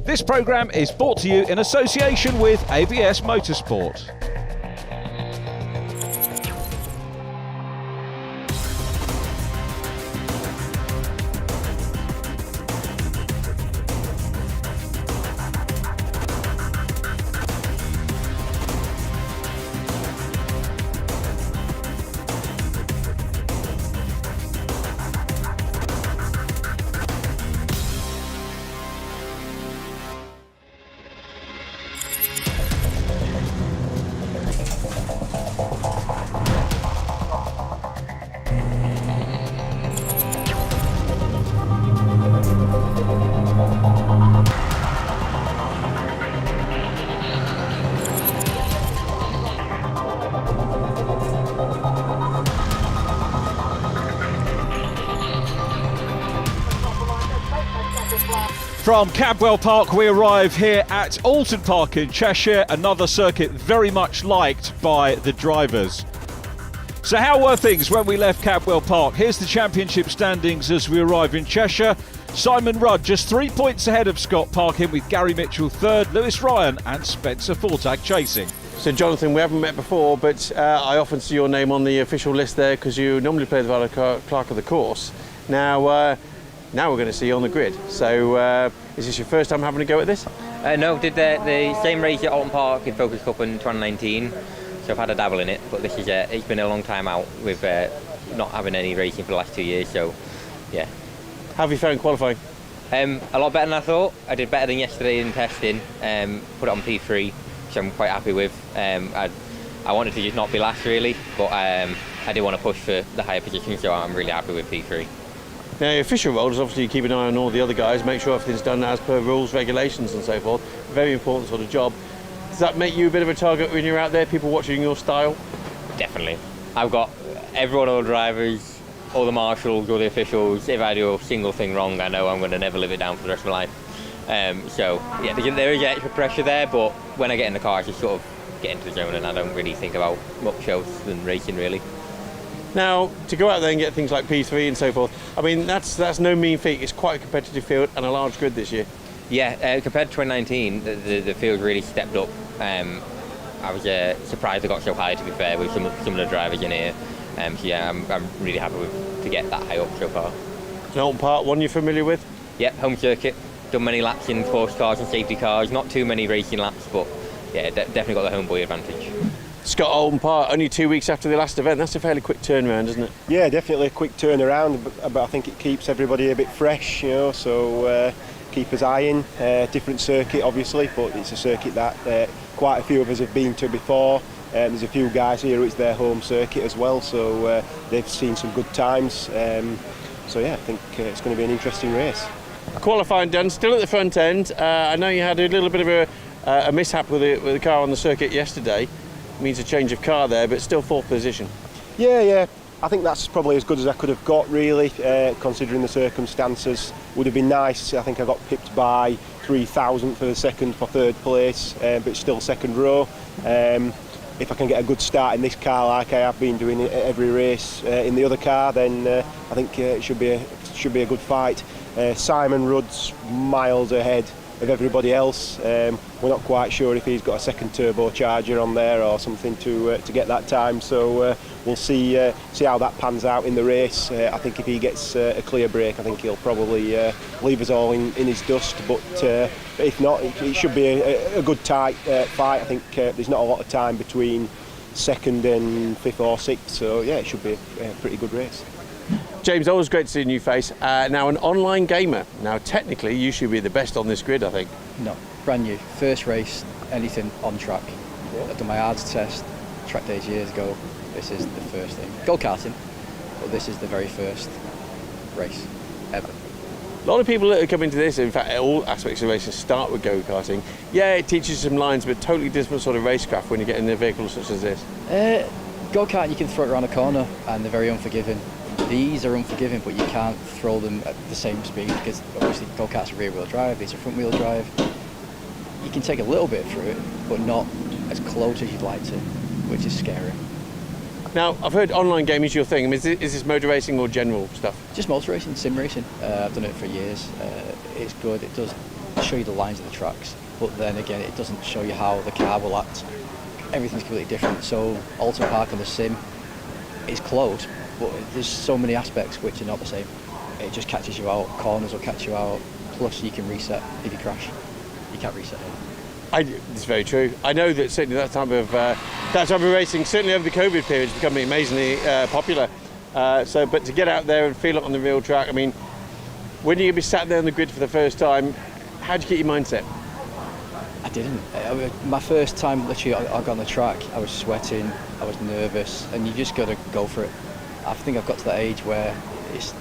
This programme is brought to you in association with ABS Motorsport. From Cadwell Park we arrive here at Oulton Park in Cheshire, another circuit very much liked by the drivers. So how were things when we left Cadwell Park? Here's the championship standings as we arrive in Cheshire. Simon Rudd just 3 points ahead of Scott Parkin, with Gary Mitchell third, Lewis Ryan and Spencer Fortag chasing. So Jonathan, we haven't met before, but I often see your name on the official list there because you normally play the Valet Clerk of the course. Now we're going to see you on the grid. So is this your first time having a go at this? No, did the same race at Oulton Park in Focus Cup in 2019. So I've had a dabble in it, but this is it's been a long time out with not having any racing for the last 2 years. So yeah. How have you found qualifying? A lot better than I thought. I did better than yesterday in testing. Put it on P3, which I'm quite happy with. I wanted to just not be last really, but I did want to push for the higher position, so I'm really happy with P3. Now, your official role is obviously keep an eye on all the other guys, make sure everything's done as per rules, regulations and so forth. Very important sort of job. Does that make you a bit of a target when you're out there, people watching your style? Definitely. I've got everyone, all the drivers, all the marshals, all the officials. If I do a single thing wrong, I know I'm going to never live it down for the rest of my life. So, yeah, there is extra pressure there, but when I get in the car, I just sort of get into the zone and I don't really think about much else than racing, really. Now, to go out there and get things like P3 and so forth, I mean, that's no mean feat. It's quite a competitive field and a large grid this year. Yeah, compared to 2019, the field really stepped up. I was surprised I got so high, to be fair, with some of the drivers in here. So yeah, I'm really happy to get that high up so far. Oulton Park, one you're familiar with? Yep, home circuit. Done many laps in sports cars and safety cars. Not too many racing laps, but yeah, definitely got the homeboy advantage. Scott, Oulton Park, only 2 weeks after the last event. That's a fairly quick turnaround, isn't it? Yeah, definitely a quick turnaround, but I think it keeps everybody a bit fresh, you know, so keep us eyeing. Different circuit, obviously, but it's a circuit that quite a few of us have been to before. There's a few guys here who it's their home circuit as well, so they've seen some good times. So yeah, I think it's going to be an interesting race. Qualifying done, still at the front end. I know you had a little bit of a mishap with the car on the circuit yesterday. Means a change of car there, but still fourth position. Yeah. I think that's probably as good as I could have got, really, considering the circumstances. Would have been nice. I think I got pipped by 3,000 for the second for third place, but it's still second row. If I can get a good start in this car, like I have been doing every race in the other car, then I think it should be a good fight. Simon Rudd's miles ahead of everybody else. We're not quite sure if he's got a second turbocharger on there or something to get that time, so we'll see how that pans out in the race. I think if he gets a clear break, I think he'll probably leave us all in his dust, but if not, it should be a good tight fight. I think there's not a lot of time between second and fifth or sixth, so yeah, it should be a pretty good race. James, always great to see a new face. Now an online gamer. Now technically you should be the best on this grid, I think. No, brand new. First race, anything on track. Yeah. I've done my hards test, track days years ago. This is the first thing. Go-karting, but this is the very first race ever. A lot of people that are coming to this, in fact all aspects of racing start with go-karting. Yeah, it teaches you some lines, but totally different sort of racecraft when you get in a vehicle such as this. Go-kart, you can throw it around a corner and they're very unforgiving. These are unforgiving, but you can't throw them at the same speed because obviously go-karts are rear-wheel drive, these are front-wheel drive. You can take a little bit through it, but not as close as you'd like to, which is scary. Now, I've heard online gaming is your thing. I mean, is this motor racing or general stuff? Just motor racing, sim racing. I've done it for years. It's good. It does show you the lines of the tracks, but then again, it doesn't show you how the car will act. Everything's completely different. So Oulton Park on the sim is closed, but there's so many aspects which are not the same. It just catches you out, corners will catch you out, plus you can reset if you crash. You can't reset it. It's very true. I know that certainly that type of racing, certainly over the COVID period, is becoming amazingly popular. But to get out there and feel it on the real track, I mean, when you're going to be sat there on the grid for the first time, how do you keep your mindset? I didn't. My first time literally I got on the track, I was sweating, I was nervous, and you just got to go for it. I think I've got to that age where it's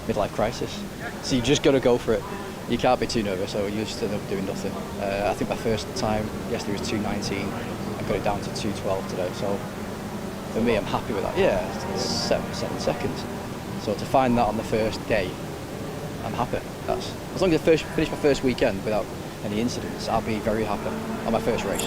midlife crisis. So you just got to go for it. You can't be too nervous, or you just end up doing nothing. I think my first time yesterday was 2:19. I got it down to 2:12 today. So for me, I'm happy with that. Yeah, it's 7 seconds. So to find that on the first day, I'm happy. That's as long as I finish my first weekend without any incidents, I'll be very happy on my first race.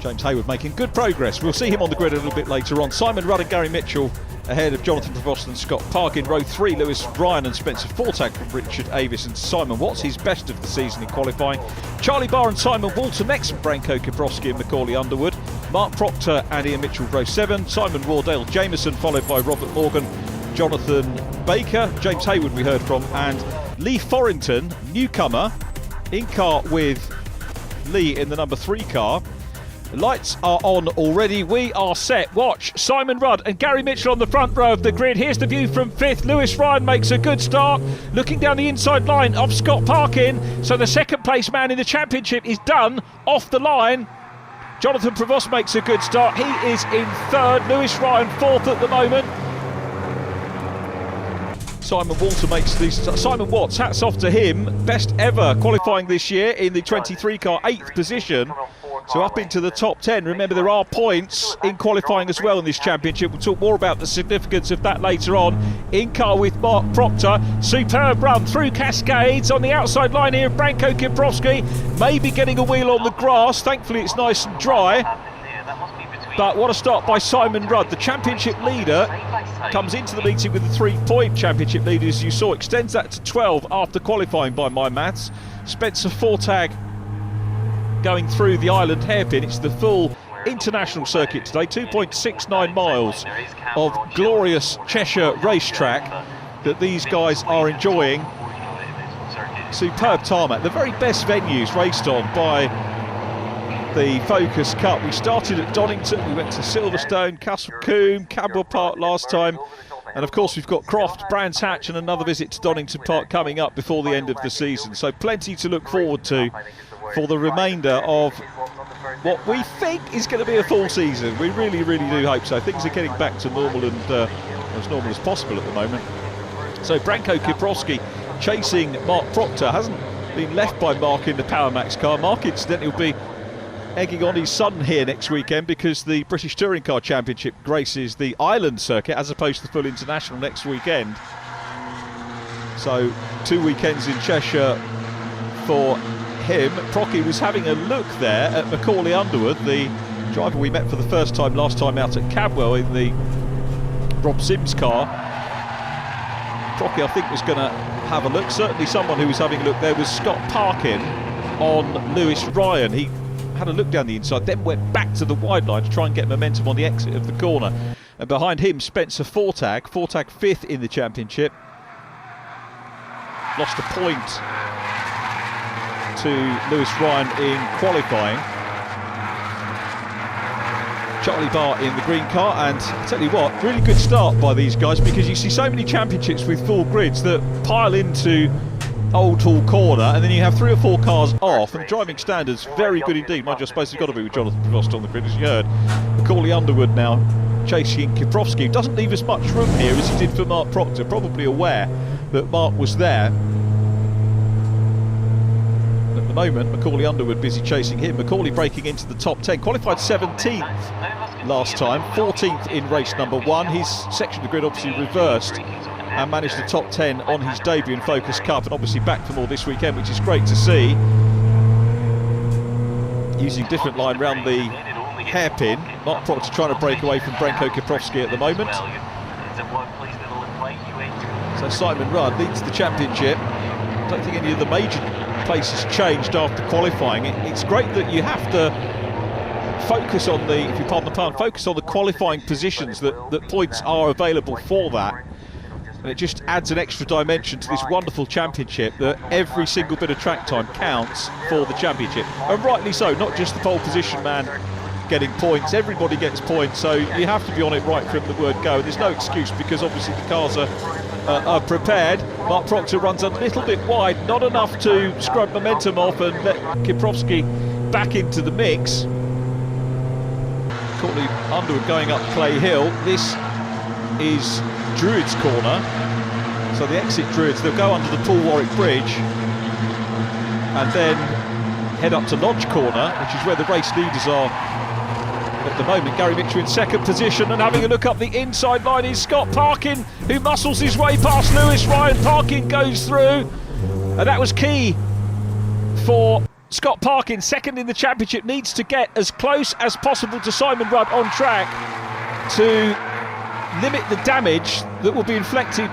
James Hayward making good progress. We'll see him on the grid a little bit later on. Simon Rudd and Gary Mitchell ahead of Jonathan Prevost and Scott Park in row 3. Lewis Ryan and Spencer Fortag from Richard Avis and Simon Watts, his best of the season in qualifying. Charlie Barr and Simon Walter next from Branko Kiprovski and Macaulay Underwood. Mark Proctor and Ian Mitchell row 7. Simon Wardale Jameson followed by Robert Morgan, Jonathan Baker, James Hayward we heard from, and Lee Forrington, newcomer, in car with Lee in the number 3 car. The lights are on already. We are set. Watch Simon Rudd and Gary Mitchell on the front row of the grid. Here's the view from 5th. Lewis Ryan makes a good start, looking down the inside line of Scott Parkin. So the second place man in the championship is done off the line. Jonathan Prevost makes a good start. He is in 3rd. Lewis Ryan 4th at the moment. Simon Walter makes these. Simon Watts, hats off to him. Best ever qualifying this year in the 23 car, 8th position. So up into the top 10. Remember, there are points in qualifying as well in this championship. We'll talk more about the significance of that later on. In car with Mark Proctor. Superb run through Cascades on the outside line here. Branko Kiprovski maybe getting a wheel on the grass. Thankfully, it's nice and dry. But what a start by Simon Rudd. The championship leader comes into the meeting with a 3-point championship lead, as you saw, extends that to 12 after qualifying by my maths. Spencer Fortag going through the island hairpin. It's the full international circuit today, 2.69 miles of glorious Cheshire racetrack that these guys are enjoying. Superb tarmac, the very best venues raced on by the Focus Cup. We started at Donington, we went to Silverstone, Castle Combe, Cadwell Park last time, and of course we've got Croft, Brands Hatch and another visit to Donington Park coming up before the end of the season. So plenty to look forward to for the remainder of what we think is going to be a full season. We really, really do hope so. Things are getting back to normal and as normal as possible at the moment. So Branko Kiprovski chasing Mark Proctor, hasn't been left by Mark in the Power Max car. Mark incidentally will be egging on his son here next weekend because the British Touring Car Championship graces the island circuit as opposed to the full international next weekend. So 2 weekends in Cheshire for him. Procky was having a look there at Macaulay Underwood, the driver we met for the first time last time out at Cadwell in the Rob Sims car. Procky, I think, was going to have a look. Certainly someone who was having a look there was Scott Parkin on Lewis Ryan. He had a look down the inside, then went back to the wide line to try and get momentum on the exit of the corner. And behind him, Spencer Fortag. Fortag 5th in the championship. Lost a point to Lewis Ryan in qualifying. Charlie Barr in the green car, and I tell you what, really good start by these guys, because you see so many championships with full grids that pile into Old Hall Corner, and then you have 3 or 4 cars off, and the driving standards very good indeed. Mind you, I suppose it's got to be with Jonathan Prevost on the grid, as you heard. Macaulay Underwood now chasing Kiprovski, who doesn't leave as much room here as he did for Mark Proctor, probably aware that Mark was there. At the moment, Macaulay Underwood busy chasing him. Macaulay breaking into the top 10, qualified 17th last time, 14th in race number 1. His section of the grid obviously reversed and managed the top 10 on his debut in Focus Cup, and obviously back for more this weekend, which is great to see. Using different line round the hairpin. Mark Proctor trying to break away from Branko Kiprovski at the moment. So Simon Rudd leads the championship. I don't think any of the major places changed after qualifying. It's great that you have to focus on the, if you pardon the pun, focus on the qualifying positions, that points are available for that. And it just adds an extra dimension to this wonderful championship, that every single bit of track time counts for the championship. And rightly so, not just the pole position man getting points, everybody gets points, so you have to be on it right from the word go. There's no excuse, because obviously the cars are prepared. Mark Proctor runs a little bit wide, not enough to scrub momentum off and let Kiprovski back into the mix. Courtney Underwood going up Clay Hill. This is Druids corner, so the exit Druids, they'll go under the Paul Warwick Bridge and then head up to Lodge corner, which is where the race leaders are at the moment. Gary Mitchell in second position, and having a look up the inside line is Scott Parkin, who muscles his way past Lewis Ryan. Parkin goes through, and that was key for Scott Parkin. Second in the championship, needs to get as close as possible to Simon Rudd on track to limit the damage that will be inflicted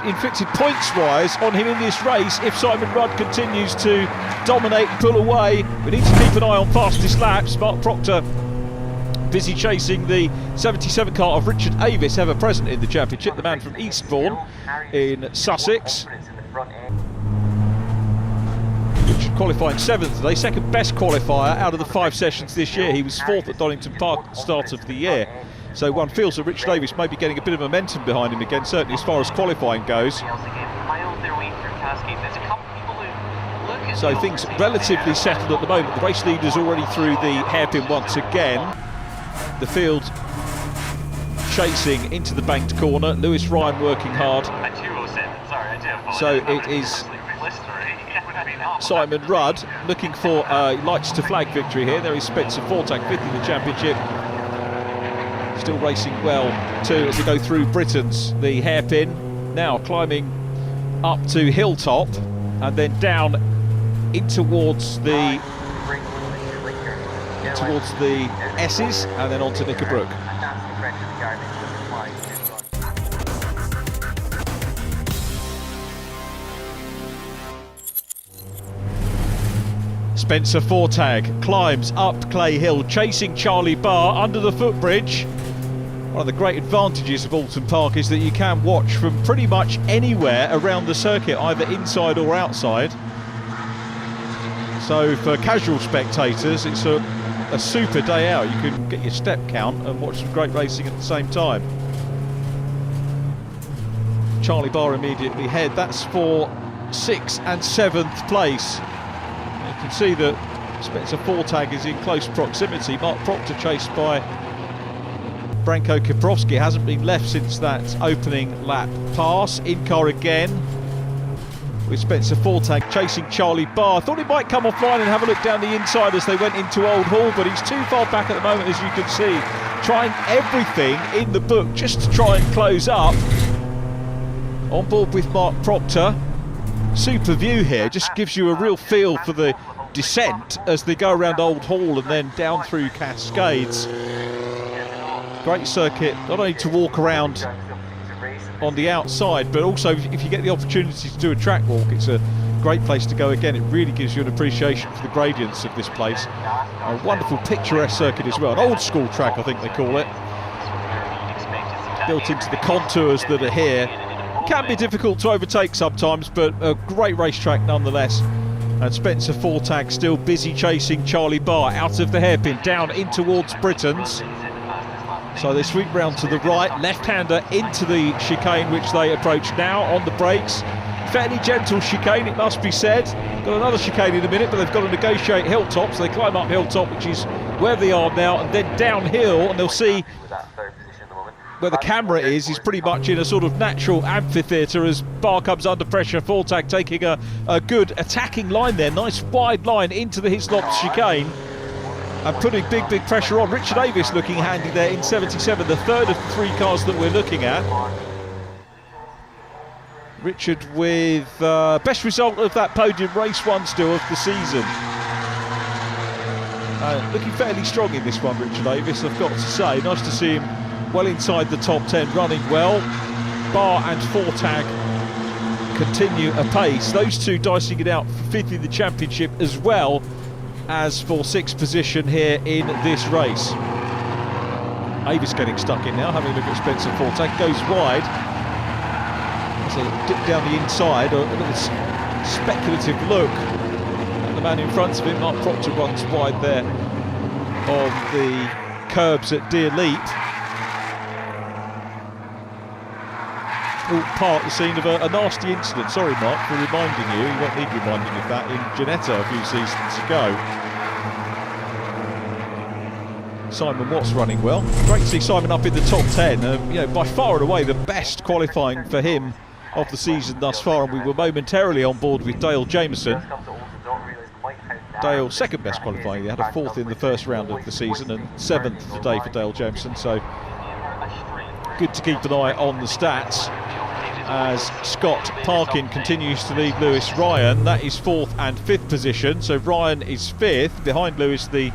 points-wise on him in this race if Simon Rudd continues to dominate and pull away. We need to keep an eye on fastest laps. Mark Proctor busy chasing the 77 car of Richard Avis, ever present in the championship, the man from Eastbourne in Sussex. Richard qualifying 7th today, second best qualifier out of the 5 sessions this year. He was 4th at Donington Park at the start of the year. So one feels that Richard Davis may be getting a bit of momentum behind him again, certainly as far as qualifying goes. So things relatively settled at the moment. The race leader's already through the hairpin once again. The field chasing into the banked corner. Lewis Ryan working hard. So it is Simon Rudd looking for a lights to flag victory here. There is Spencer Fortag, 5th in the championship. Still racing well too as they go through Britain's, the hairpin. Now climbing up to Hilltop and then down in towards the S's and then onto Knickerbrook. Spencer Fortag climbs up Clay Hill, chasing Charlie Barr under the footbridge. One of the great advantages of Oulton Park is that you can watch from pretty much anywhere around the circuit, either inside or outside. So for casual spectators, it's a super day out. You can get your step count and watch some great racing at the same time. Charlie Barr immediately ahead. That's for 6th and 7th place. You can see that Spencer Fortag is in close proximity. Mark Proctor chased by Branko Kiprovski hasn't been left since that opening lap pass. In car again with Spencer Fortag chasing Charlie Barr. Thought he might come offline and have a look down the inside as they went into Old Hall, but he's too far back at the moment, as you can see. Trying everything in the book just to try and close up. On board with Mark Proctor. Super view here, just gives you a real feel for the descent as they go around Old Hall and then down through Cascades. Great circuit, not only to walk around on the outside, but also if you get the opportunity to do a track walk, it's a great place to go again. It really gives you an appreciation for the gradients of this place. A wonderful picturesque circuit as well, an old school track I think they call it. Built into the contours that are here. It can be difficult to overtake sometimes, but a great racetrack nonetheless. And Spencer Fortag still busy chasing Charlie Barr out of the hairpin, down in towards Britain's. So they sweep round to the right, left-hander into the chicane, which they approach now on the brakes. Fairly gentle chicane, it must be said. Got another chicane in a minute, but they've got to negotiate Hilltop, so they climb up Hilltop, which is where they are now, and then downhill, and they'll see where the camera is pretty much in a sort of natural amphitheatre as Barr comes under pressure. Fortag taking a good attacking line there, nice wide line into the Hislop chicane. And putting big pressure on. Richard Avis looking handy there in 77, the third of the 3 cars that we're looking at. Richard with best result of that podium, race 1 still of the season. Looking fairly strong in this one, Richard Avis, I've got to say. Nice to see him well inside the top 10, running well. Barr and Fortag continue apace. Those two dicing it out for 5th in the championship as well as for 6th position here in this race. Avis getting stuck in now, having a look at Spencer Fortak, goes wide. There's a dip down the inside, a little speculative look at the man in front of him. Mark Proctor runs wide there on the curbs at Deer Leap. All part the scene of a nasty incident. Sorry, Mark, for reminding you. You won't need reminding of that in Ginetta a few seasons ago. Simon Watts running well. Great to see Simon up in the top 10. You know, by far and away the best qualifying for him of the season thus far, and we were momentarily on board with Dale Jameson. Dale, second best qualifying. He had a 4th in the first round of the season and 7th today for Dale Jameson, so good to keep an eye on the stats as Scott Parkin continues to lead Lewis Ryan. That is 4th and 5th position, so Ryan is 5th, behind Lewis the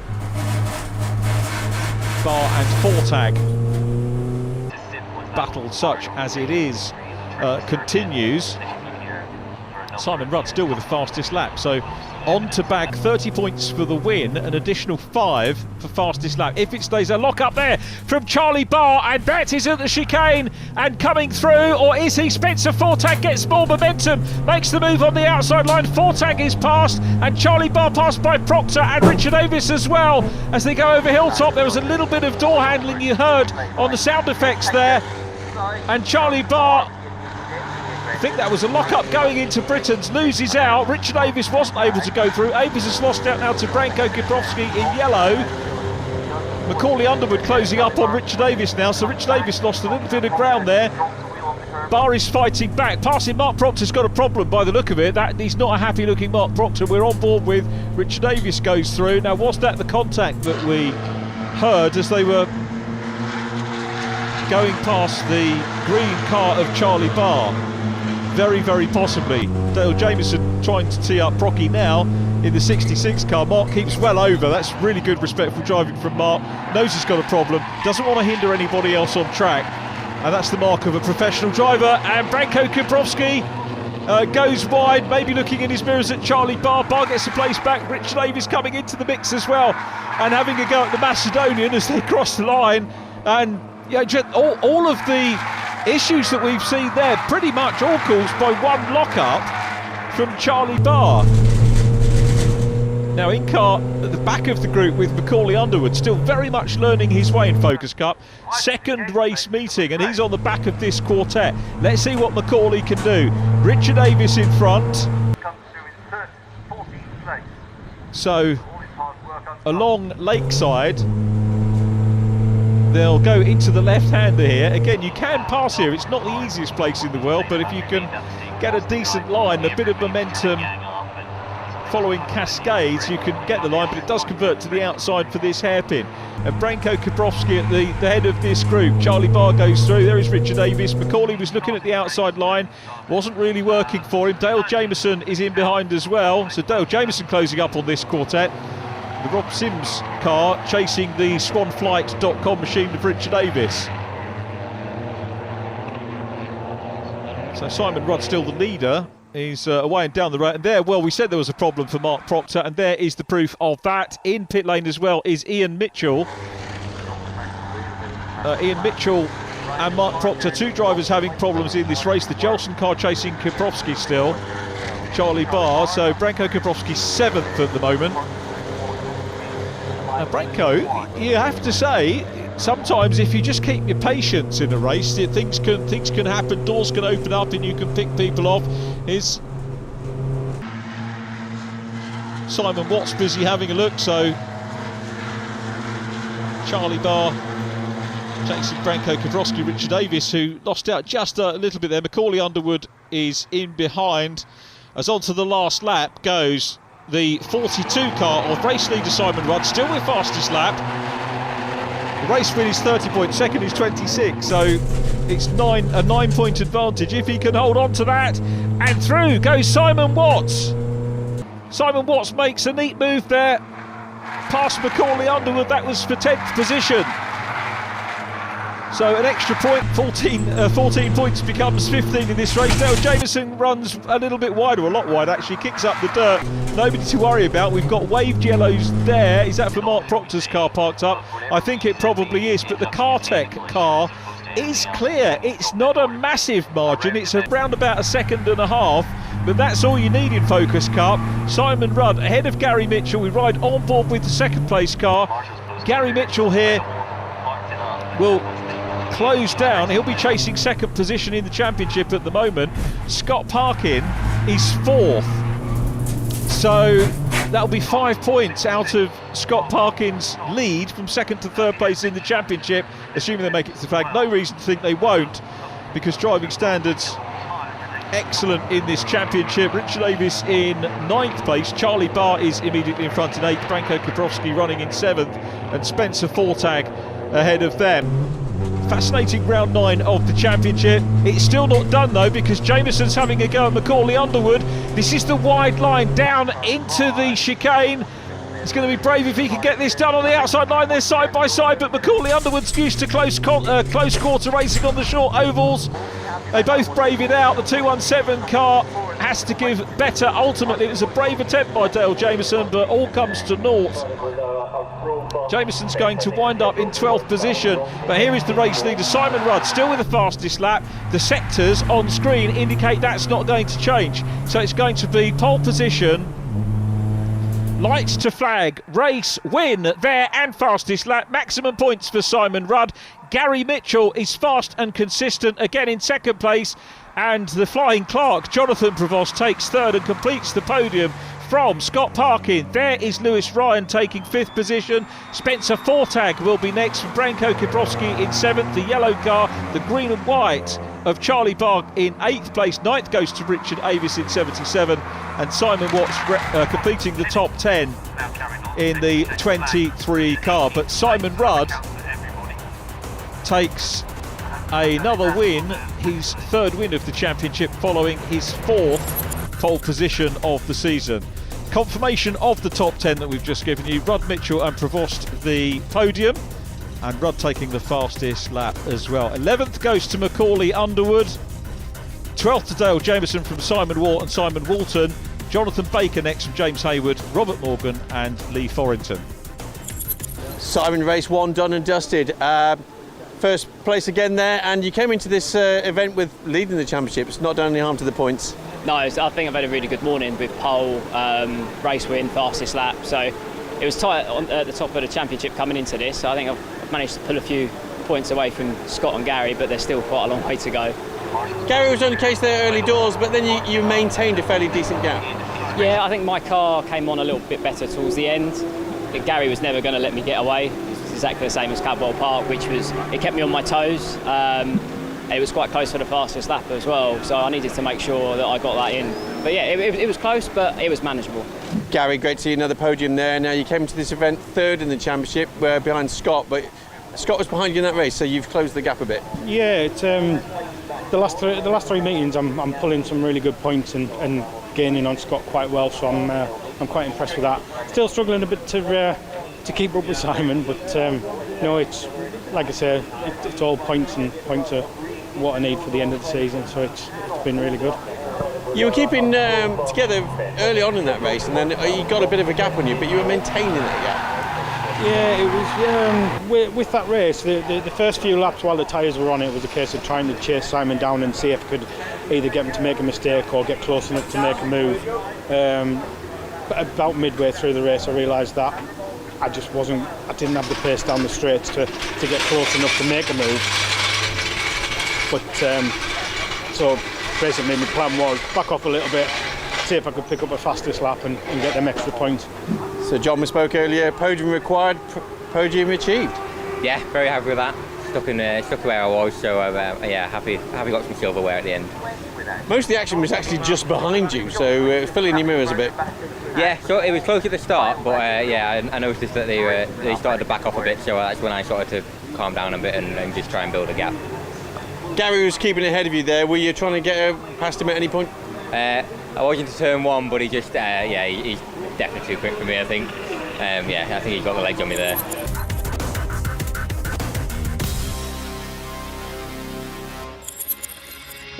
Barr and Fortag. Battle such as it is continues. Simon Rudd still with the fastest lap, so on to bag 30 points for the win, an additional 5 for fastest lap if it stays. A lock up there from Charlie Barr, and that is at the chicane and coming through, or is he? Spencer Fortag gets more momentum, makes the move on the outside line. Fortag is passed, and Charlie Barr passed by Proctor and Richard Davis as well as they go over Hilltop. There was a little bit of door handling you heard on the sound effects there, and Charlie Barr, I think that was a lock-up going into Britain's, loses out. Richard Davis wasn't able to go through. Avis has lost out now to Branko Kiprovski in yellow. Macaulay Underwood closing up on Richard Davis now, so Richard Davis lost a little bit of ground there. Barr is fighting back. Passing Mark Proctor's got a problem by the look of it. That he's not a happy-looking Mark Proctor. We're on board with Richard Davis goes through. Now, was that the contact that we heard as they were going past the green car of Charlie Barr? Very, very possibly. Dale Jameson trying to tee up Procky now in the 66 car. Mark keeps well over. That's really good, respectful driving from Mark. Knows he's got a problem. Doesn't want to hinder anybody else on track. And that's the mark of a professional driver. And Branko Kiprovski goes wide, maybe looking in his mirrors at Charlie Barr. Barr gets the place back. Richard Davis coming into the mix as well and having a go at the Macedonian as they cross the line. And you know, all of the issues that we've seen there pretty much all caused by one lock-up from Charlie Barr. Now in car at the back of the group with Macaulay Underwood, still very much learning his way in Focus Cup. Second race meeting, and he's on the back of this quartet. Let's see what Macaulay can do. Richard Davis in front. So along Lakeside, they'll go into the left-hander here. Again, you can pass here. It's not the easiest place in the world, but if you can get a decent line, a bit of momentum following cascades, you can get the line, but it does convert to the outside for this hairpin. And Branko Kiprovski at the head of this group. Charlie Barr goes through. There is Richard Davis. Macaulay was looking at the outside line. Wasn't really working for him. Dale Jameson is in behind as well. So Dale Jameson closing up on this quartet. The Rob Sims car chasing the swanflight.com machine of Richard Davis. So Simon Rudd still the leader. He's away and down the road. And there, well, we said there was a problem for Mark Proctor, and there is the proof of that. In pit lane as well is Ian Mitchell. Ian Mitchell and Mark Proctor, two drivers having problems in this race. The Jelson car chasing Kiprovski still. Charlie Barr. So Branko Kiprovski 7th at the moment. Now Branko, you have to say, sometimes if you just keep your patience in a race, things can happen, doors can open up and you can pick people off. Is Simon Watts busy having a look, so Charlie Barr chasing Branko Kiprovski, Richard Davis, who lost out just a little bit there. Macaulay Underwood is in behind. As on to the last lap goes the 42 car of race leader Simon Rudd, still with fastest lap. The race win is 30 points, second is 26, so it's a 9-point advantage if he can hold on to that. And through goes Simon Watts. Simon Watts makes a neat move there, past Macaulay Underwood. That was for 10th position. So an extra point, 14 points becomes 15 in this race. Dale Jameson runs a little bit wider, a lot wider actually, kicks up the dirt. Nobody to worry about. We've got waved yellows there. Is that for Mark Proctor's car parked up? I think it probably is, but the Cartech car is clear. It's not a massive margin. It's around about a second and a half, but that's all you need in Focus Cup. Simon Rudd ahead of Gary Mitchell. We ride on board with the second place car. Gary Mitchell here will close down. He'll be chasing second position in the championship at the moment. Scott Parkin is fourth, so that'll be 5 points out of Scott Parkin's lead from second to third place in the championship, assuming they make it to the flag. No reason to think they won't, because driving standards excellent in this championship. Richard Davis in ninth place. Charlie Barr is immediately in front in eighth. Branko Kiprovski running in seventh, and Spencer Fortag ahead of them. Fascinating round 9 of the championship. It's still not done though, because Jameson's having a go at Macaulay Underwood. This is the wide line down into the chicane. It's going to be brave if he can get this done on the outside line. They're side by side, but Macaulay Underwood's used to close quarter racing on the short ovals. They both brave it out. The 217 car has to give better. Ultimately, it was a brave attempt by Dale Jameson, but all comes to naught. Jameson's going to wind up in 12th position, but here is the race leader, Simon Rudd, still with the fastest lap. The sectors on screen indicate that's not going to change, so it's going to be pole position, lights to flag, race, win there, and fastest lap. Maximum points for Simon Rudd. Gary Mitchell is fast and consistent again in second place, and the Flying Clark, Jonathan Prevost, takes third and completes the podium from Scott Parkin. There is Lewis Ryan taking fifth position. Spencer Fortag will be next from Branko Kiprovski in seventh. The yellow car, the green and white of Charlie Barr in eighth place. Ninth goes to Richard Avis in 77, and Simon Watts completing the top 10 in the 23 car. But Simon Rudd takes another win, his third win of the championship, following his fourth pole position of the season. Confirmation of the top 10 that we've just given you. Rudd, Mitchell and Prevost the podium, and Rudd taking the fastest lap as well. 11th goes to Macaulay Underwood. 12th to Dale Jameson from Simon Watt and Simon Walton. Jonathan Baker next from James Hayward, Robert Morgan and Lee Forrington. Simon, race 1 done and dusted. First place again there, and you came into this event with leading the championship. It's not done any harm to the points. No, I think I've had a really good morning with pole, race win, fastest lap. So it was tight at the top of the championship coming into this. So I think I've managed to pull a few points away from Scott and Gary, but there's still quite a long way to go. Gary was on the case there early doors, but then you maintained a fairly decent gap. Yeah, I think my car came on a little bit better towards the end. Gary was never going to let me get away. It's exactly the same as Cadwell Park, it kept me on my toes. It was quite close for the fastest lap as well, so I needed to make sure that I got that in. But yeah, it was close, but it was manageable. Gary, great to see another podium there. Now you came to this event third in the championship, behind Scott, but Scott was behind you in that race, so you've closed the gap a bit. Yeah, it's, the last three meetings I'm pulling some really good points and gaining on Scott quite well, so I'm quite impressed with that. Still struggling a bit to keep up with Simon, but no, it's like I say, it's all points, and points are what I need for the end of the season, so it's been really good. You were keeping together early on in that race, and then you got a bit of a gap on you, but you were maintaining that gap. Yeah, it was with that race, the first few laps while the tyres were on, it was a case of trying to chase Simon down and see if I could either get him to make a mistake or get close enough to make a move. But about midway through the race, I realised that I didn't have the pace down the straights to get close enough to make a move. But so basically my plan was back off a little bit, see if I could pick up a fastest lap and get them extra points. So John, we spoke earlier, podium required, podium achieved. Yeah, very happy with that. Stuck where I was, so yeah, happy got some silverware at the end. Most of the action was actually just behind you, so it was filling your mirrors a bit. Yeah, so it was close at the start, but yeah, I noticed that they started to back off a bit, so that's when I started to calm down a bit and just try and build a gap. Gary was keeping ahead of you there. Were you trying to get past him at any point? I was into turn 1, but he just, yeah, he's definitely too quick for me, I think. Yeah, I think he's got the legs on me there.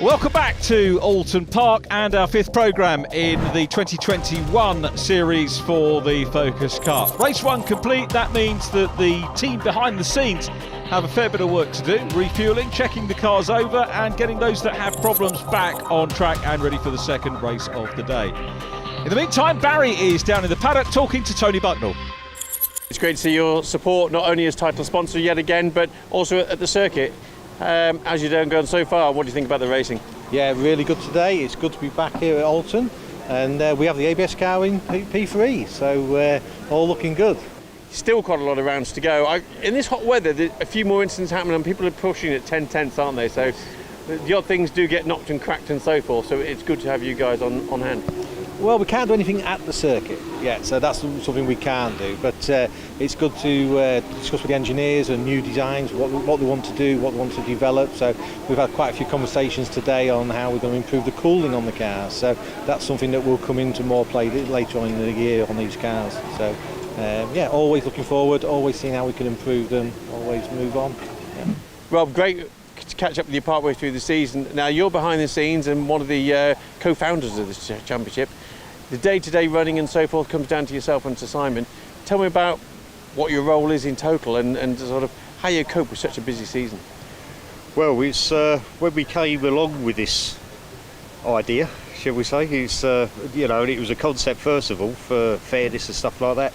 Welcome back to Oulton Park and our fifth programme in the 2021 series for the Focus Cup. Race 1 complete. That means that the team behind the scenes have a fair bit of work to do, refuelling, checking the cars over and getting those that have problems back on track and ready for the second race of the day. In the meantime, Barry is down in the paddock talking to Tony Bucknell. It's great to see your support, not only as title sponsor yet again, but also at the circuit. As you don't go on so far, what do you think about the racing? Yeah, really good today. It's good to be back here at Oulton, and we have the ABS car in P3, so all looking good. Still quite a lot of rounds to go. In this hot weather, there's a few more incidents happening, and people are pushing at 10 tenths, aren't they? So the odd things do get knocked and cracked and so forth, so it's good to have you guys on hand. Well, we can't do anything at the circuit yet, so that's something we can do, but it's good to discuss with the engineers and new designs, what they want to do, what they want to develop. So we've had quite a few conversations today on how we're going to improve the cooling on the cars, so that's something that will come into more play later on in the year on these cars. So yeah, always looking forward, always seeing how we can improve them, always move on. Yeah. Rob, great to catch up with you partway through the season. Now you're behind the scenes and one of the co-founders of this championship. The day-to-day running and so forth comes down to yourself and to Simon. Tell me about what your role is in total and sort of how you cope with such a busy season. Well, it's when we came along with this idea, shall we say, it's you know, and it was a concept first of all for fairness and stuff like that.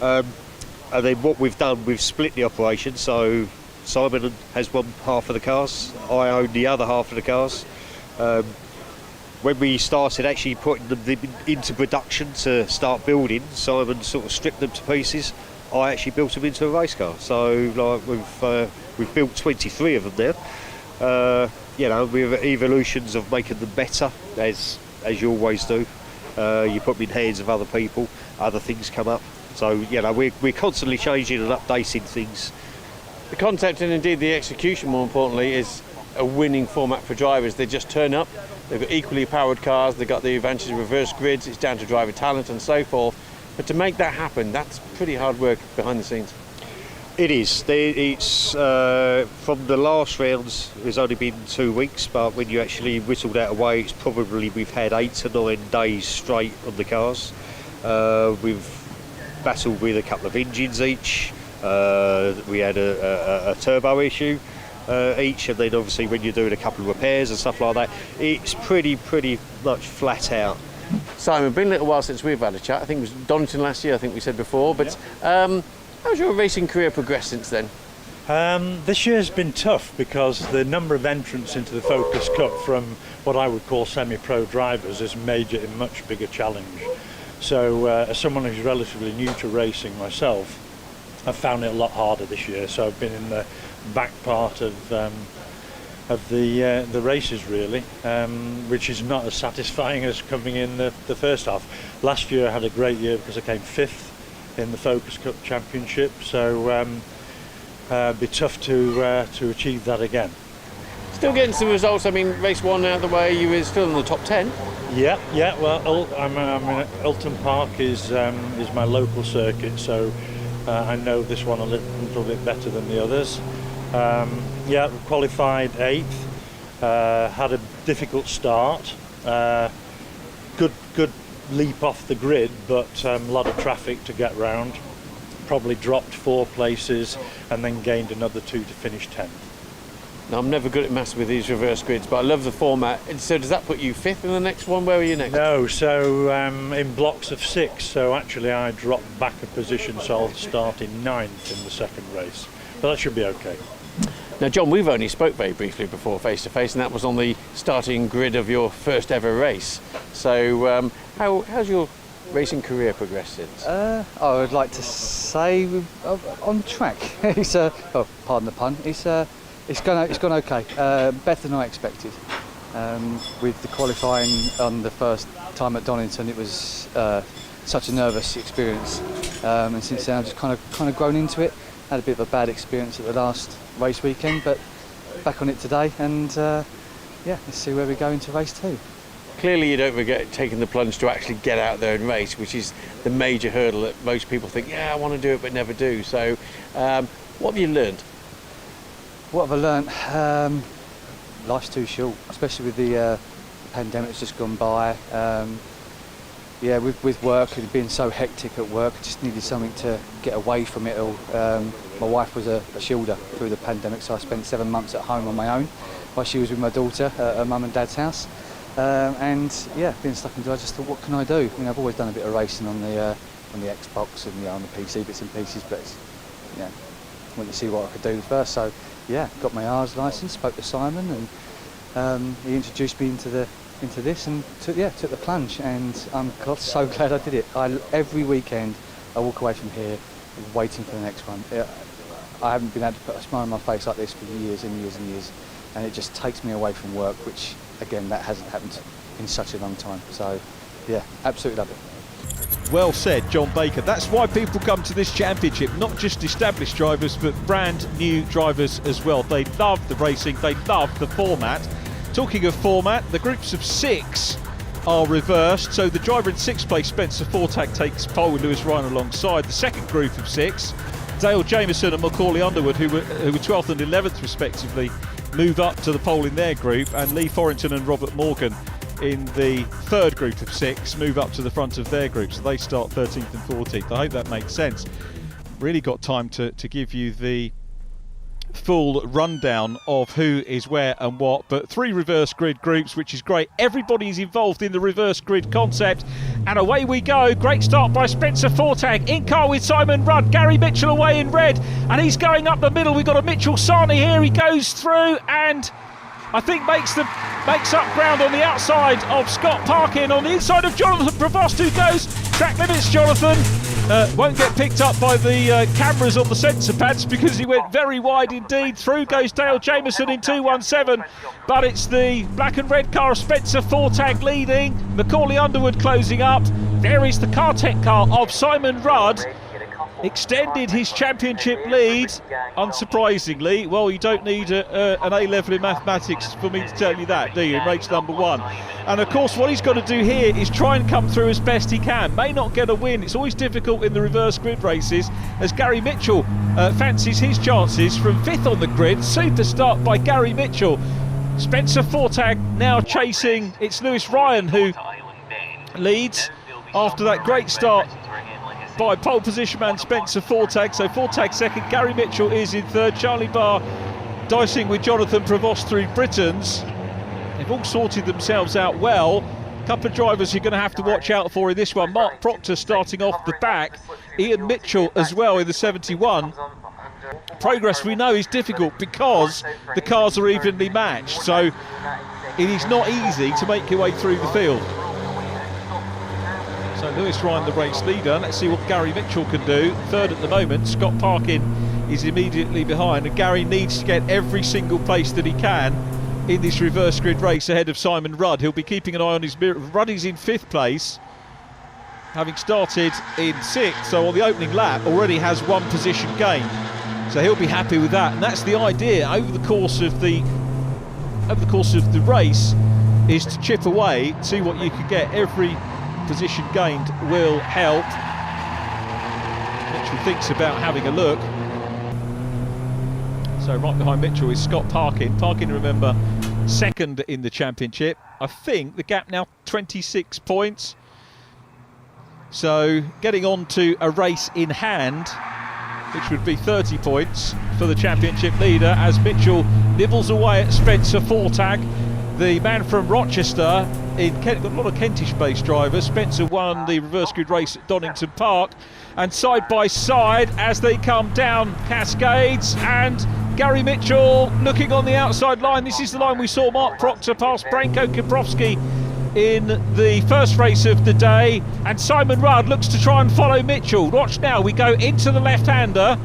And then what we've done, we've split the operation. So Simon has one half of the cars, I own the other half of the cars. When we started actually putting them into production to start building, Simon sort of stripped them to pieces. I actually built them into a race car. So like we've built 23 of them now. You know, with evolutions of making them better, as you always do. You put them in hands of other people, other things come up. So you know, we're constantly changing and updating things. The concept and indeed the execution, more importantly, is a winning format for drivers. They just turn up. They've got equally powered cars, they've got the advantage of reverse grids, it's down to driver talent and so forth. But to make that happen, that's pretty hard work behind the scenes. It is. It's from the last rounds, it's only been 2 weeks, but when you actually whittle that away, it's probably we've had 8 to 9 days straight on the cars. We've battled with a couple of engines each. We had a turbo issue. Each, and then obviously when you're doing a couple of repairs and stuff like that, it's pretty much flat out. Simon, been a little while since we've had a chat. I think it was Donington last year, I think we said before, but how's your racing career progressed since then? This year's been tough because the number of entrants into the Focus Cup from what I would call semi-pro drivers is a much bigger challenge. So as someone who's relatively new to racing myself, I've found it a lot harder this year, so I've been in the back part of the races really, which is not as satisfying as coming in the first half. Last year I had a great year because I came 5th in the Focus Cup Championship, so it'd be tough to achieve that again. Still getting some results. I mean, race 1 out of the way, you were still in the top 10. Yeah. Well, I'm in Oulton Park is my local circuit, so I know this one a little bit better than the others. Yeah, qualified 8th, had a difficult start, good leap off the grid, but a lot of traffic to get round. Probably dropped 4 places and then gained another 2 to finish 10th. Now, I'm never good at maths with these reverse grids, but I love the format. And so does that put you 5th in the next one? Where are you next? No, so in blocks of 6, so actually I dropped back a position, so I'll start in 9th in the second race, but that should be okay. Now, John, we've only spoke very briefly before face-to-face, and that was on the starting grid of your first ever race. So how's your racing career progressed since? I would like to say on track. It's pardon the pun. It's gone okay. Better than I expected. With the qualifying on the first time at Donington, it was such a nervous experience, and since then I've just kind of grown into it. Had a bit of a bad experience at the last race weekend, but back on it today, and yeah, let's see where we go into race 2. Clearly you don't regret taking the plunge to actually get out there and race, which is the major hurdle that most people think, yeah, I want to do it but never do. So what have you learned? What have I learnt? life's too short, especially with the pandemic that's just gone by. Yeah, with work and being so hectic at work, I just needed something to get away from it all. My wife was a shielder through the pandemic, so I spent 7 months at home on my own while she was with my daughter at her mum and dad's house. And yeah, being stuck indoors, I just thought, what can I do? I mean, I've always done a bit of racing on the Xbox and on the PC bits and pieces, but it's, I wanted to see what I could do first. So yeah, got my R's licence, spoke to Simon, and he introduced me into this and took the plunge, and I'm so glad I did it. Every weekend I walk away from here waiting for the next one. I haven't been able to put a smile on my face like this for years and years and years, and it just takes me away from work, which again, that hasn't happened in such a long time. So yeah, absolutely love it. Well said, John Baker. That's why people come to this championship, not just established drivers, but brand new drivers as well. They love the racing, they love the format. Talking of format, the groups of 6 are reversed. So the driver in 6th place, Spencer Fortag, takes pole with Lewis Ryan alongside. The second group of 6, Dale Jameson and Macaulay Underwood, who were 12th and 11th respectively, move up to the pole in their group, and Lee Forrington and Robert Morgan in the third group of 6 move up to the front of their group, so they start 13th and 14th. I hope that makes sense. Really got time to give you the full rundown of who is where and what, but 3 reverse grid groups, which is great. Everybody's involved in the reverse grid concept, and away we go. Great start by Spencer Fortag, in car with Simon Rudd. Gary Mitchell away in red, and he's going up the middle. We've got a Mitchell Sarney here. He goes through and I think makes up ground on the outside of Scott Parkin, on the inside of Jonathan Prevost, who goes track limits. Jonathan won't get picked up by the cameras on the sensor pads because he went very wide indeed. Through goes Dale Jameson in 217, but it's the black and red car of Spencer Fortag leading, Macaulay Underwood closing up. There is the Cartec car of Simon Rudd, extended his championship lead, unsurprisingly. Well, you don't need an A level in mathematics for me to tell you that, do you, in race number 1? And of course what he's got to do here is try and come through as best he can. May not get a win, it's always difficult in the reverse grid races, as Gary Mitchell fancies his chances from 5th on the grid. Super start by Gary Mitchell. Spencer Fortag now chasing. It's Lewis Ryan who leads after that great start by pole position man Spencer Fortag. So Fortag second, Gary Mitchell is in third. Charlie Barr dicing with Jonathan Prevost through Britons. They've all sorted themselves out well. A couple of drivers you're going to have to watch out for in this one. Mark Proctor starting off the back, Ian Mitchell as well in the 71. Progress we know is difficult because the cars are evenly matched, so it is not easy to make your way through the field. So Lewis Ryan, the race leader. Let's see what Gary Mitchell can do. Third at the moment. Scott Parkin is immediately behind, and Gary needs to get every single place that he can in this reverse grid race ahead of Simon Rudd. He'll be keeping an eye on his mirror. Rudd is in 5th place, having started in 6th, so on the opening lap already has 1 position gained. So he'll be happy with that, and that's the idea over the course of the race, is to chip away, see what you can get. Every position gained will help. Mitchell thinks about having a look. So right behind Mitchell is Scott Parkin. Parkin, remember, second in the championship. I think the gap now 26 points. So getting on to a race in hand, which would be 30 points for the championship leader, as Mitchell nibbles away at Spencer Fortag, the man from Rochester. In Kent, got a lot of Kentish-based drivers. Spencer won the reverse grid race at Donington Park, and side by side as they come down Cascades, and Gary Mitchell looking on the outside line. This is the line we saw Mark Proctor pass Branko Kiprovski in the first race of the day, and Simon Rudd looks to try and follow Mitchell. Watch now, we go into the left-hander.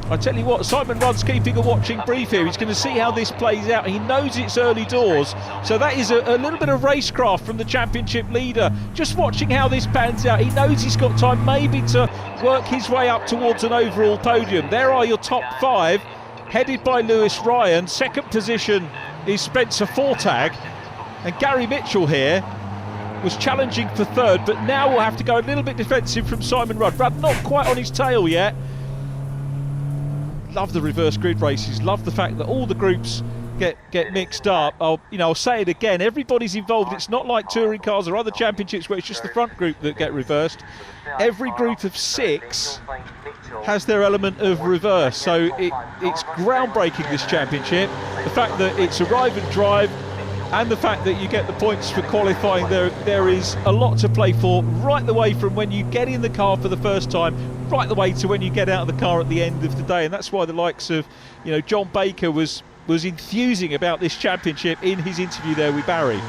I tell you what, Simon Rudd's keeping a watching brief here. He's going to see how this plays out. He knows it's early doors, so that is a little bit of racecraft from the championship leader. Just watching how this pans out. He knows he's got time maybe to work his way up towards an overall podium. There are your top 5, headed by Lewis Ryan. Second position is Spencer Fortag, and Gary Mitchell here was challenging for third, but now will have to go a little bit defensive from Simon Rudd. Rudd not quite on his tail yet. Love the reverse grid races, love the fact that all the groups get mixed up. I'll say it again. Everybody's involved. It's not like touring cars or other championships where it's just the front group that get reversed. Every group of 6 has their element of reverse. So it's groundbreaking, this championship. The fact that it's arrive and drive, and the fact that you get the points for qualifying, there is a lot to play for, right the way from when you get in the car for the first time, right the way to when you get out of the car at the end of the day. And that's why the likes of, John Baker was enthusing about this championship in his interview there with Barry.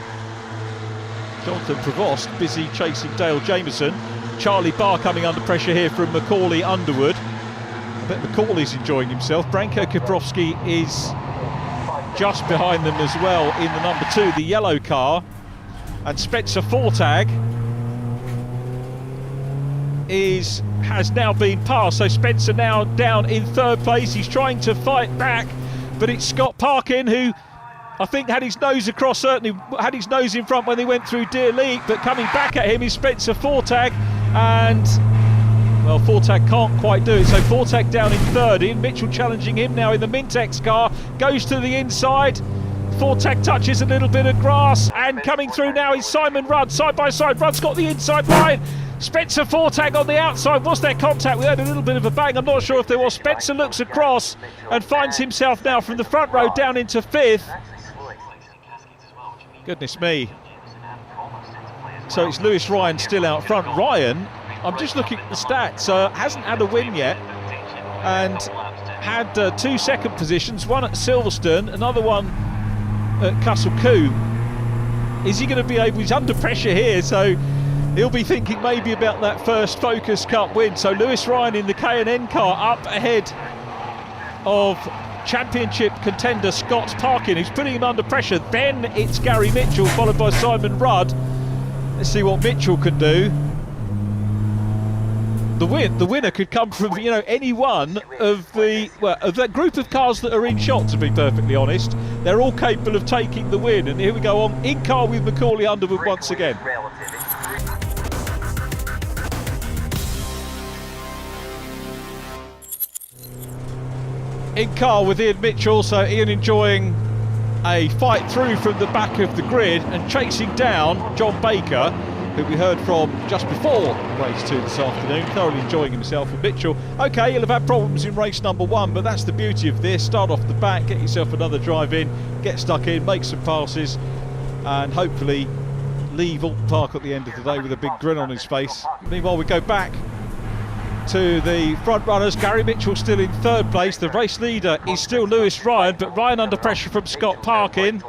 Jonathan Prevost busy chasing Dale Jameson. Charlie Barr coming under pressure here from Macaulay Underwood. I bet Macaulay's enjoying himself. Branko Kiprovski is just behind them as well in the number 2, the yellow car. And Spencer Fortag has now been passed. So Spencer now down in 3rd place. He's trying to fight back, but it's Scott Parkin who I think had his nose across, certainly had his nose in front when they went through Deer Leak, but coming back at him is Spencer Fortag, and well, Fortag can't quite do it, so Fortag down in 3rd. Ian Mitchell challenging him now in the Mintex car, goes to the inside. Fortag touches a little bit of grass, and coming through now is Simon Rudd, side by side. Rudd's got the inside line. Spencer Fortag on the outside. Was there contact? We heard a little bit of a bang. I'm not sure if there was. Spencer looks across and finds himself now from the front row down into 5th. Goodness me. So it's Lewis Ryan still out front. Ryan, I'm just looking at the stats, hasn't had a win yet, and had 2 second positions, one at Silverstone, another one at Castle Coo. Is he going to be able, he's under pressure here, so he'll be thinking maybe about that first Focus Cup win. So Lewis Ryan in the K&N car up ahead of championship contender Scott Parkin, who's putting him under pressure. Then it's Gary Mitchell followed by Simon Rudd. Let's see what Mitchell can do. The winner could come from any one of that group of cars that are in shot, to be perfectly honest. They're all capable of taking the win, and here we go on in car with Macaulay Underwood once again. In car with Ian Mitchell, so Ian enjoying a fight through from the back of the grid and chasing down John Baker, who we heard from just before race 2 this afternoon, thoroughly enjoying himself. And Mitchell, okay, you'll have had problems in race number 1, but that's the beauty of this. Start off the back, get yourself another drive in, get stuck in, make some passes, and hopefully leave Oulton Park at the end of the day with a big grin on his face. Meanwhile, we go back to the front runners. Gary Mitchell still in 3rd place. The race leader is still Lewis Ryan, but Ryan under pressure from Scott Parkin.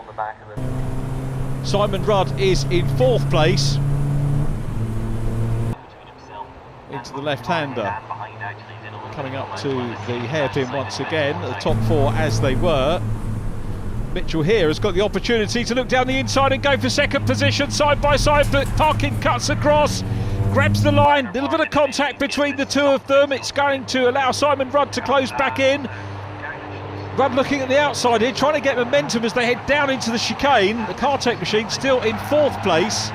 Simon Rudd is in 4th place. Into the left-hander. Coming up to the hairpin once again. The top 4 as they were. Mitchell here has got the opportunity to look down the inside and go for 2nd position side by side, but Parkin cuts across. Grabs the line, a little bit of contact between the 2 of them. It's going to allow Simon Rudd to close back in. Rudd looking at the outside here, trying to get momentum as they head down into the chicane. The Cartech machine still in 4th place.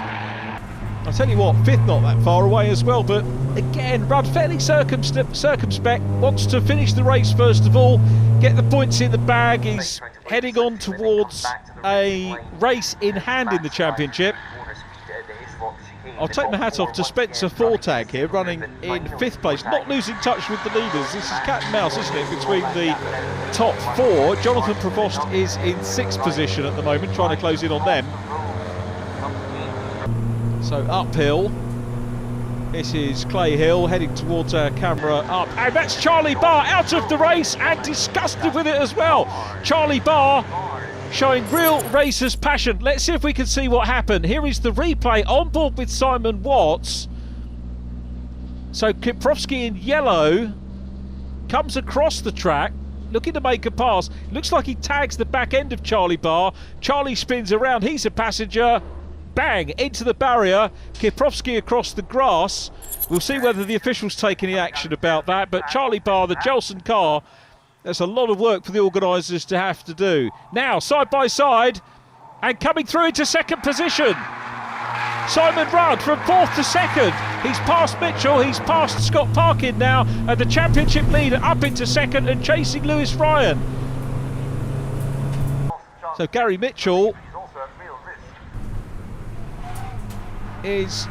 I'll tell you what, 5th not that far away as well, but again, Rudd fairly circumspect, wants to finish the race first of all, get the points in the bag. He's heading on towards a race in hand in the championship. I'll take my hat off to Spencer Fortag here, running in 5th place, not losing touch with the leaders. This is cat and mouse, isn't it, between the top 4. Jonathan Prevost is in 6th position at the moment, trying to close in on them. So uphill, this is Clay Hill heading towards our camera up, and that's Charlie Barr out of the race and disgusted with it as well. Charlie Barr showing real racer's passion. Let's see if we can see what happened. Here is the replay on board with Simon Watts. So Kiprovski in yellow comes across the track, looking to make a pass. Looks like he tags the back end of Charlie Barr. Charlie spins around, he's a passenger. Bang, into the barrier. Kiprovski across the grass. We'll see whether the officials take any action about that, but Charlie Barr, the Jelson car, that's a lot of work for the organisers to have to do. Now, side by side, and coming through into 2nd position. Simon Rudd from 4th to 2nd. He's passed Mitchell, he's passed Scott Parkin now, and the championship leader up into 2nd and chasing Lewis Ryan. So Gary Mitchell is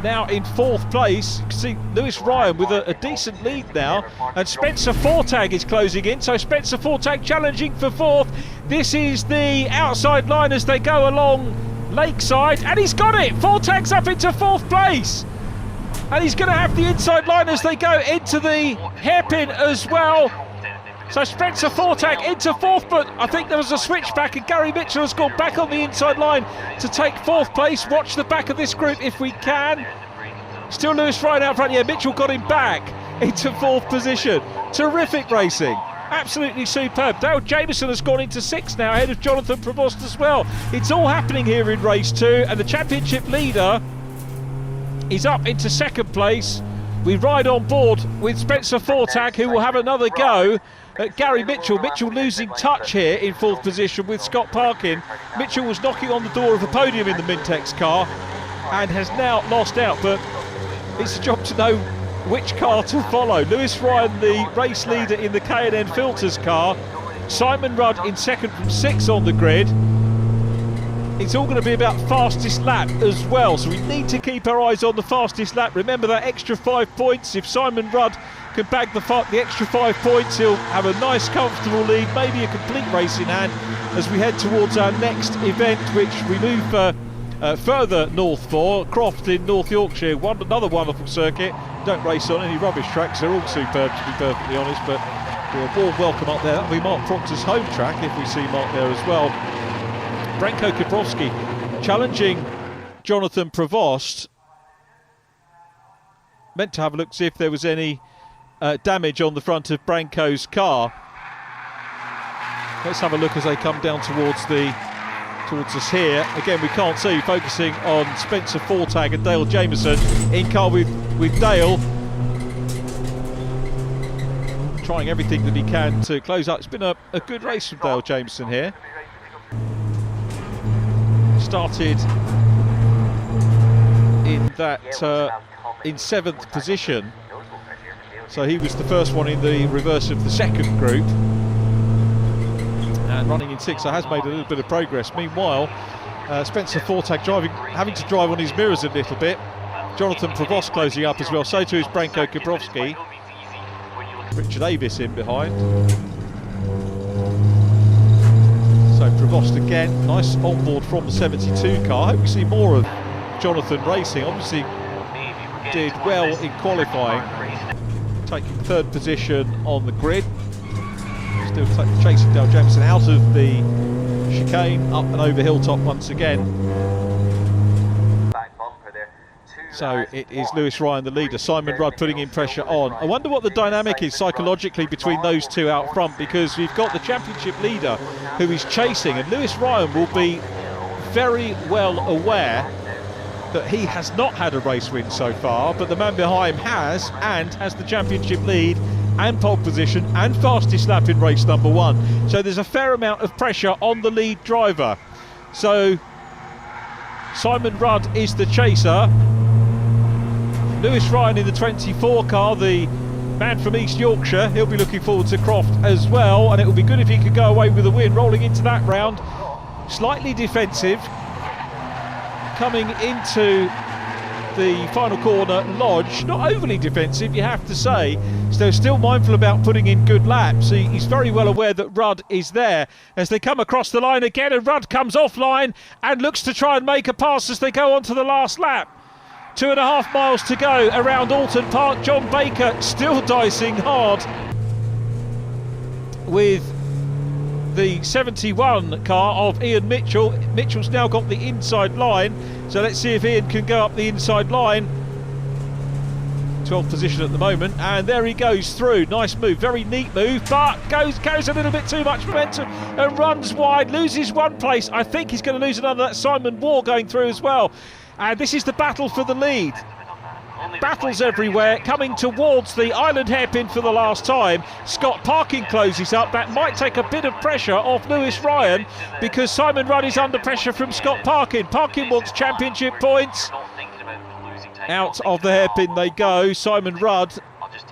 now in 4th place. You can see Lewis Ryan with a decent lead now, and Spencer Fortag is closing in. So Spencer Fortag challenging for 4th. This is the outside line as they go along Lakeside, and he's got it. Fortag's up into 4th place, and he's going to have the inside line as they go into the hairpin as well. So Spencer Fortag into 4th, but I think there was a switchback, and Gary Mitchell has gone back on the inside line to take 4th place. Watch the back of this group if we can. Still Lewis Ryan out front. Yeah, Mitchell got him back into 4th position. Terrific racing. Absolutely superb. Dale Jameson has gone into 6th now, ahead of Jonathan Prevost as well. It's all happening here in race 2, and the championship leader is up into 2nd place. We ride on board with Spencer Fortag, who will have another go at Gary Mitchell. Mitchell losing touch here in 4th position with Scott Parkin. Mitchell was knocking on the door of a podium in the Mintex car and has now lost out, but it's a job to know which car to follow. Lewis Ryan, the race leader in the K&N Filters car. Simon Rudd in 2nd from 6 on the grid. It's all going to be about fastest lap as well, so we need to keep our eyes on the fastest lap. Remember that extra 5 points. If Simon Rudd can bag the extra 5 points, he'll have a nice comfortable lead, maybe a complete race in hand as we head towards our next event, which we move further north for. Croft in North Yorkshire, another wonderful circuit. Don't race on any rubbish tracks, they're all superb to be perfectly honest, but a warm welcome up there. That'll be Mark Proctor's home track if we see Mark there as well. Branko Kiprovski challenging Jonathan Prevost. Meant to have a look, see if there was any damage on the front of Branko's car. Let's have a look as they come down towards us here. Again, we can't see, focusing on Spencer Fortag and Dale Jameson in car with Dale, trying everything that he can to close up. It's been a good race from Dale Jameson here. Started in that in 7th position, so he was the first one in the reverse of the 2nd group, and running in 6th, so has made a little bit of progress. Meanwhile, Spencer Fortag having to drive on his mirrors a little bit. Jonathan Prevost closing up as well, so too is Branko Kiprovski. Richard Avis in behind. So Prevost again, nice onboard from the 72 car. I hope we see more of Jonathan racing. Obviously did well in qualifying, taking 3rd position on the grid. Still chasing Dale Jameson out of the chicane, up and over hilltop once again. So it is Lewis Ryan the leader, Simon Rudd putting in pressure on. I wonder what the dynamic is psychologically between those two out front, because we've got the championship leader who is chasing, and Lewis Ryan will be very well aware that he has not had a race win so far, but the man behind him has, and has the championship lead and pole position and fastest lap in race number 1. So there's a fair amount of pressure on the lead driver. So Simon Rudd is the chaser. Lewis Ryan in the 24 car, the man from East Yorkshire, he'll be looking forward to Croft as well, and it would be good if he could go away with a win. Rolling into that round, slightly defensive, coming into the final corner, Lodge, not overly defensive you have to say, so still mindful about putting in good laps. He's very well aware that Rudd is there as they come across the line again, and Rudd comes offline and looks to try and make a pass as they go on to the last lap. 2.5 miles to go around Oulton Park. John Baker still dicing hard with the 71 car of Ian Mitchell. Mitchell's now got the inside line, so let's see if Ian can go up the inside line. 12th position at the moment, and there he goes through. Nice move, very neat move, but goes a little bit too much momentum and runs wide, loses 1 place. I think he's going to lose another. That's Simon Waugh going through as well. And this is the battle for the lead. Battles everywhere, coming towards the island hairpin for the last time. Scott Parkin closes up. That might take a bit of pressure off Lewis Ryan, because Simon Rudd is under pressure from Scott Parkin. Parkin wants championship points. Out of the hairpin they go. Simon Rudd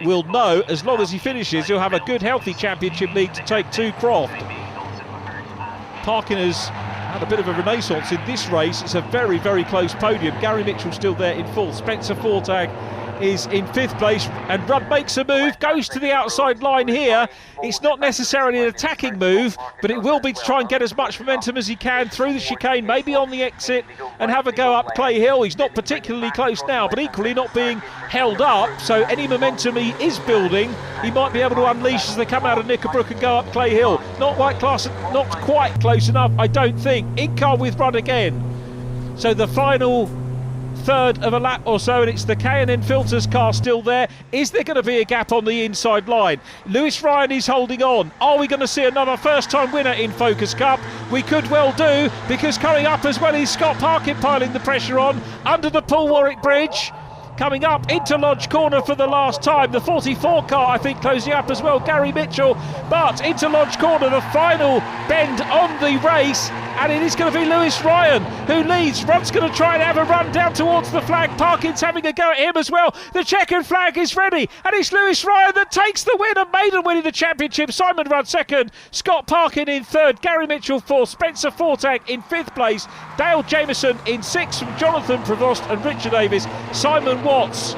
will know, as long as he finishes, he'll have a good healthy championship lead to take to Croft. Parkin has had a bit of a renaissance in this race. It's a very, very close podium. Gary Mitchell still there in fourth. Spencer Fortag is in fifth place, and Rudd makes a move, goes to the outside line here. It's not necessarily an attacking move, but it will be to try and get as much momentum as he can through the chicane, maybe on the exit, and have a go up Clay Hill. He's not particularly close now, but equally not being held up, so any momentum he is building, he might be able to unleash as they come out of Knickerbrook and go up Clay Hill. Not quite close enough, I don't think. In car with Rudd again. So the final third of a lap or so, and it's the K&N Filters car still there. Is there going to be a gap on the inside line? Lewis Ryan is holding on. Are we going to see another first-time winner in Focus Cup? We could well do, because coming up as well is Scott Parkin piling the pressure on under the Paul Warwick Bridge. Coming up into Lodge Corner for the last time. The 44 car, I think, closing up as well. Gary Mitchell, but into Lodge Corner, the final bend on the race. And it is going to be Lewis Ryan who leads. Rudd's going to try and have a run down towards the flag. Parkin's having a go at him as well. The checkered flag is ready, and it's Lewis Ryan that takes the win. A maiden winning the championship. Simon Rudd second, Scott Parkin in third, Gary Mitchell fourth, Spencer Fortag in fifth place, Dale Jameson in sixth from Jonathan Prevost and Richard Davis. Simon Watts,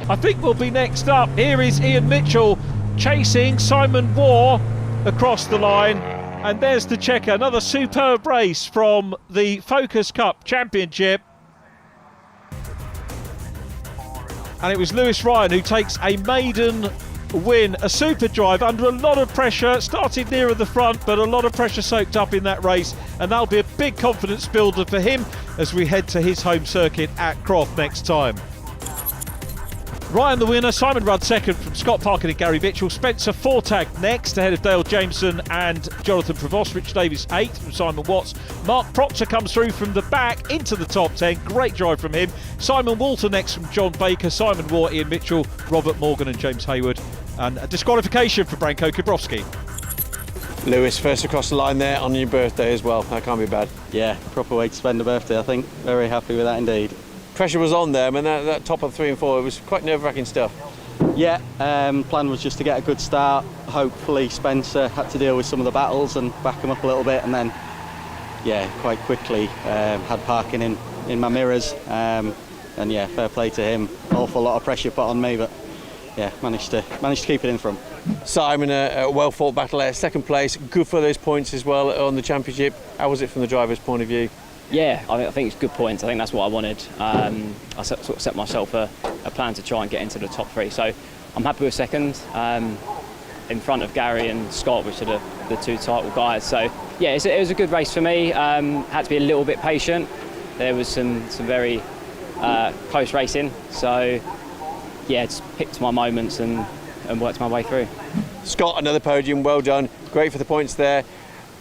I think, will be next up. Here is Ian Mitchell chasing Simon Waugh across the line. And there's the checker. Another superb race from the Focus Cup Championship. And it was Lewis Ryan who takes a maiden win. A super drive under a lot of pressure. Started nearer the front, but a lot of pressure soaked up in that race. And that'll be a big confidence builder for him as we head to his home circuit at Croft next time. Ryan the winner, Simon Rudd second from Scott Parkin and Gary Mitchell, Spencer Fortag next ahead of Dale Jameson and Jonathan Prevost, Rich Davis eighth from Simon Watts. Mark Proctor comes through from the back into the top 10, great drive from him. Simon Walter next from John Baker, Simon Waugh, Ian Mitchell, Robert Morgan and James Hayward. And a disqualification for Branko Kiprovski. Lewis, first across the line there on your birthday as well. That can't be bad. Yeah, proper way to spend a birthday, I think. Very happy with that indeed. Pressure was on there. I mean, that top of 3 and 4, it was quite nerve-wracking stuff. Yeah, plan was just to get a good start. Hopefully Spencer had to deal with some of the battles and back him up a little bit, and then, yeah, quite quickly had Parkin in my mirrors. And yeah, fair play to him. Awful lot of pressure put on me, but yeah, managed to keep it in front. Simon, a well-fought battle there, second place. Good for those points as well on the championship. How was it from the driver's point of view? Yeah, I think it's good points. I think that's what I wanted. I sort of set myself a plan to try and get into the top 3. So I'm happy with second, in front of Gary and Scott, which are the two title guys. So yeah, it was a good race for me. Had to be a little bit patient. There was some very close racing. So yeah, just picked my moments and worked my way through. Scott, another podium, well done. Great for the points there.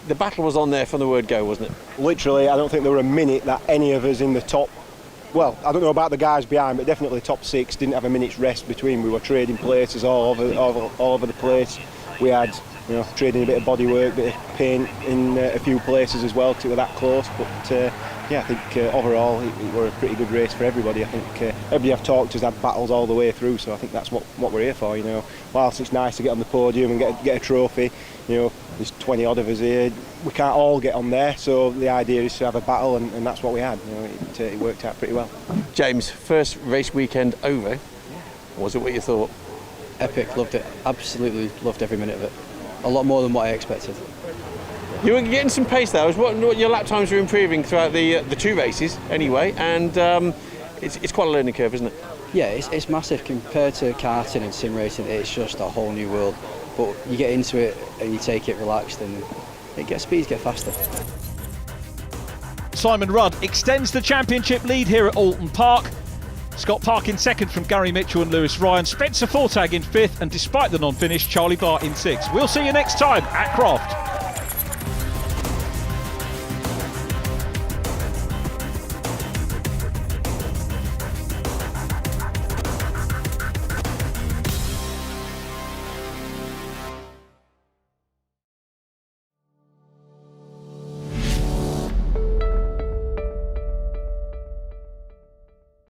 The battle was on there from the word go, wasn't it? Literally, I don't think there were a minute that any of us in the top, well, I don't know about the guys behind, but definitely top 6 didn't have a minute's rest between. We were trading places all over the place. We had, trading a bit of bodywork, a bit of paint in a few places as well, because it was that close. But yeah, I think overall it was a pretty good race for everybody. I think everybody I've talked to has had battles all the way through, so I think that's what we're here for. Whilst it's nice to get on the podium and get a trophy, there's 20 odd of us here. We can't all get on there, so the idea is to have a battle, and that's what we had. It worked out pretty well. James, first race weekend over. Was it what you thought? Epic, loved it. Absolutely loved every minute of it. A lot more than what I expected. You were getting some pace there. What your lap times were improving throughout the 2 races anyway, and it's quite a learning curve, isn't it? Yeah, it's massive compared to karting and sim racing. It's just a whole new world. But you get into it and you take it relaxed, and speeds get faster. Simon Rudd extends the championship lead here at Oulton Park. Scott Parkin second from Gary Mitchell and Lewis Ryan. Spencer Fortag in fifth, and despite the non-finish, Charlie Barr in sixth. We'll see you next time at Croft.